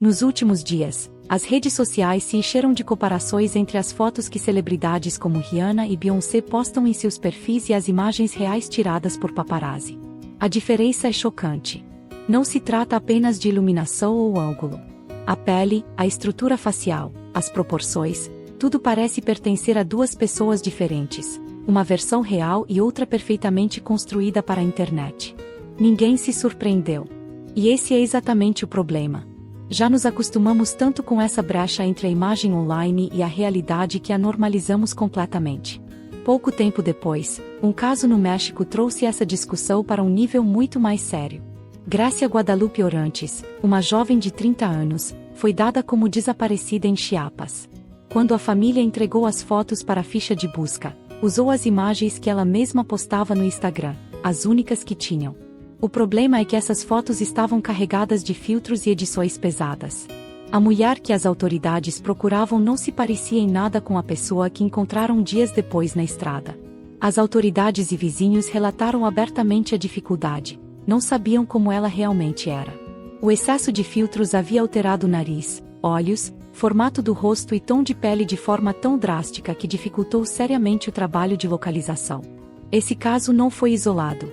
Nos últimos dias, as redes sociais se encheram de comparações entre as fotos que celebridades como Rihanna e Beyoncé postam em seus perfis e as imagens reais tiradas por paparazzi. A diferença é chocante. Não se trata apenas de iluminação ou ângulo. A pele, a estrutura facial, as proporções, tudo parece pertencer a duas pessoas diferentes, uma versão real e outra perfeitamente construída para a internet. Ninguém se surpreendeu. E esse é exatamente o problema. Já nos acostumamos tanto com essa brecha entre a imagem online e a realidade que a normalizamos completamente. Pouco tempo depois, um caso no México trouxe essa discussão para um nível muito mais sério. Grácia Guadalupe Orantes, uma jovem de 30 anos, foi dada como desaparecida em Chiapas. Quando a família entregou as fotos para a ficha de busca, usou as imagens que ela mesma postava no Instagram, as únicas que tinham. O problema é que essas fotos estavam carregadas de filtros e edições pesadas. A mulher que as autoridades procuravam não se parecia em nada com a pessoa que encontraram dias depois na estrada. As autoridades e vizinhos relataram abertamente a dificuldade, não sabiam como ela realmente era. O excesso de filtros havia alterado o nariz, olhos, formato do rosto e tom de pele de forma tão drástica que dificultou seriamente o trabalho de localização. Esse caso não foi isolado.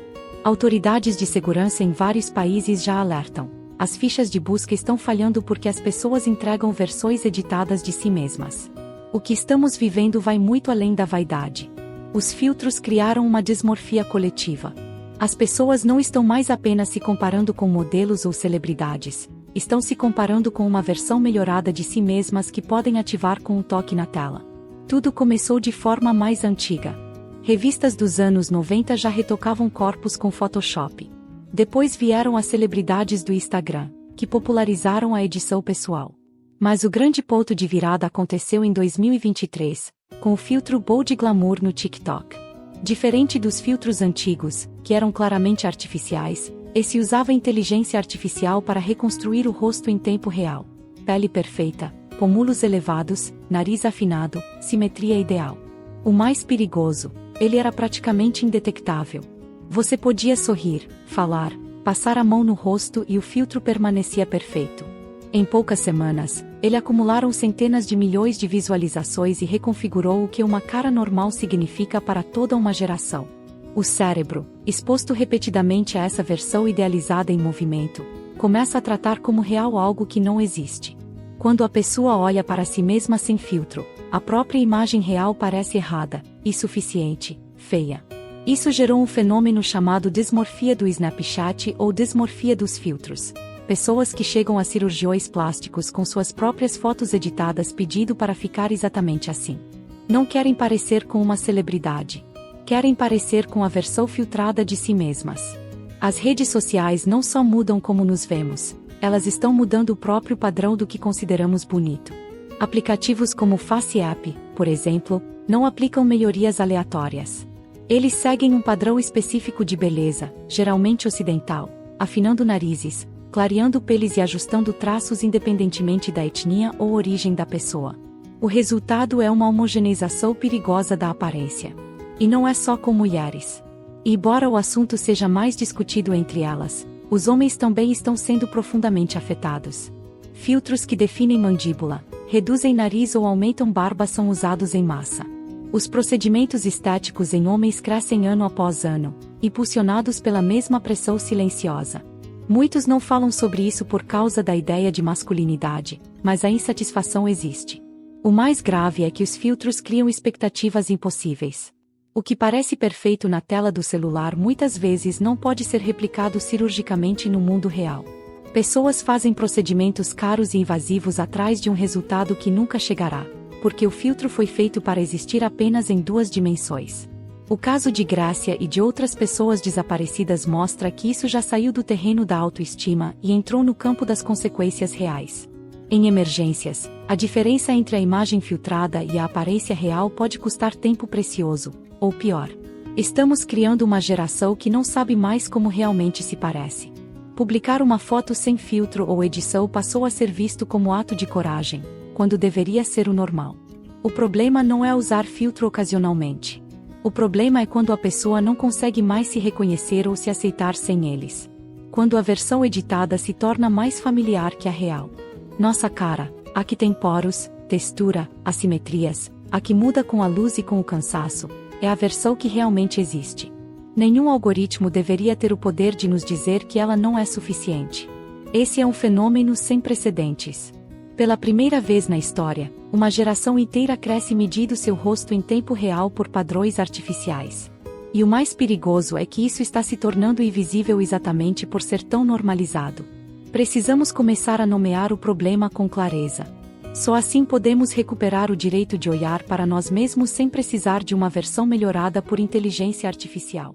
Autoridades de segurança em vários países já alertam. As fichas de busca estão falhando porque as pessoas entregam versões editadas de si mesmas. O que estamos vivendo vai muito além da vaidade. Os filtros criaram uma dismorfia coletiva. As pessoas não estão mais apenas se comparando com modelos ou celebridades, estão se comparando com uma versão melhorada de si mesmas que podem ativar com um toque na tela. Tudo começou de forma mais antiga. Revistas dos anos 90 já retocavam corpos com Photoshop. Depois vieram as celebridades do Instagram, que popularizaram a edição pessoal. Mas o grande ponto de virada aconteceu em 2023, com o filtro Bold Glamour no TikTok. Diferente dos filtros antigos, que eram claramente artificiais, esse usava inteligência artificial para reconstruir o rosto em tempo real. Pele perfeita, pómulos elevados, nariz afinado, simetria ideal. O mais perigoso, ele era praticamente indetectável. Você podia sorrir, falar, passar a mão no rosto e o filtro permanecia perfeito. Em poucas semanas, ele acumularam centenas de milhões de visualizações e reconfigurou o que uma cara normal significa para toda uma geração. O cérebro, exposto repetidamente a essa versão idealizada em movimento, começa a tratar como real algo que não existe. Quando a pessoa olha para si mesma sem filtro, a própria imagem real parece errada, insuficiente, feia. Isso gerou um fenômeno chamado dismorfia do Snapchat ou dismorfia dos filtros. Pessoas que chegam a cirurgiões plásticos com suas próprias fotos editadas pedindo para ficar exatamente assim. Não querem parecer com uma celebridade. Querem parecer com a versão filtrada de si mesmas. As redes sociais não só mudam como nos vemos, elas estão mudando o próprio padrão do que consideramos bonito. Aplicativos como o Face App, por exemplo, não aplicam melhorias aleatórias. Eles seguem um padrão específico de beleza, geralmente ocidental, afinando narizes, clareando peles e ajustando traços independentemente da etnia ou origem da pessoa. O resultado é uma homogeneização perigosa da aparência. E não é só com mulheres. E embora o assunto seja mais discutido entre elas, os homens também estão sendo profundamente afetados. Filtros que definem mandíbula, reduzem nariz ou aumentam barba são usados em massa. Os procedimentos estéticos em homens crescem ano após ano, impulsionados pela mesma pressão silenciosa. Muitos não falam sobre isso por causa da ideia de masculinidade, mas a insatisfação existe. O mais grave é que os filtros criam expectativas impossíveis. O que parece perfeito na tela do celular muitas vezes não pode ser replicado cirurgicamente no mundo real. Pessoas fazem procedimentos caros e invasivos atrás de um resultado que nunca chegará, porque o filtro foi feito para existir apenas em duas dimensões. O caso de Grácia e de outras pessoas desaparecidas mostra que isso já saiu do terreno da autoestima e entrou no campo das consequências reais. Em emergências, a diferença entre a imagem filtrada e a aparência real pode custar tempo precioso, ou pior. Estamos criando uma geração que não sabe mais como realmente se parece. Publicar uma foto sem filtro ou edição passou a ser visto como ato de coragem, quando deveria ser o normal. O problema não é usar filtro ocasionalmente. O problema é quando a pessoa não consegue mais se reconhecer ou se aceitar sem eles. Quando a versão editada se torna mais familiar que a real. Nossa cara, a que tem poros, textura, assimetrias, a que muda com a luz e com o cansaço, é a versão que realmente existe. Nenhum algoritmo deveria ter o poder de nos dizer que ela não é suficiente. Esse é um fenômeno sem precedentes. Pela primeira vez na história, uma geração inteira cresce medindo seu rosto em tempo real por padrões artificiais. E o mais perigoso é que isso está se tornando invisível exatamente por ser tão normalizado. Precisamos começar a nomear o problema com clareza. Só assim podemos recuperar o direito de olhar para nós mesmos sem precisar de uma versão melhorada por inteligência artificial.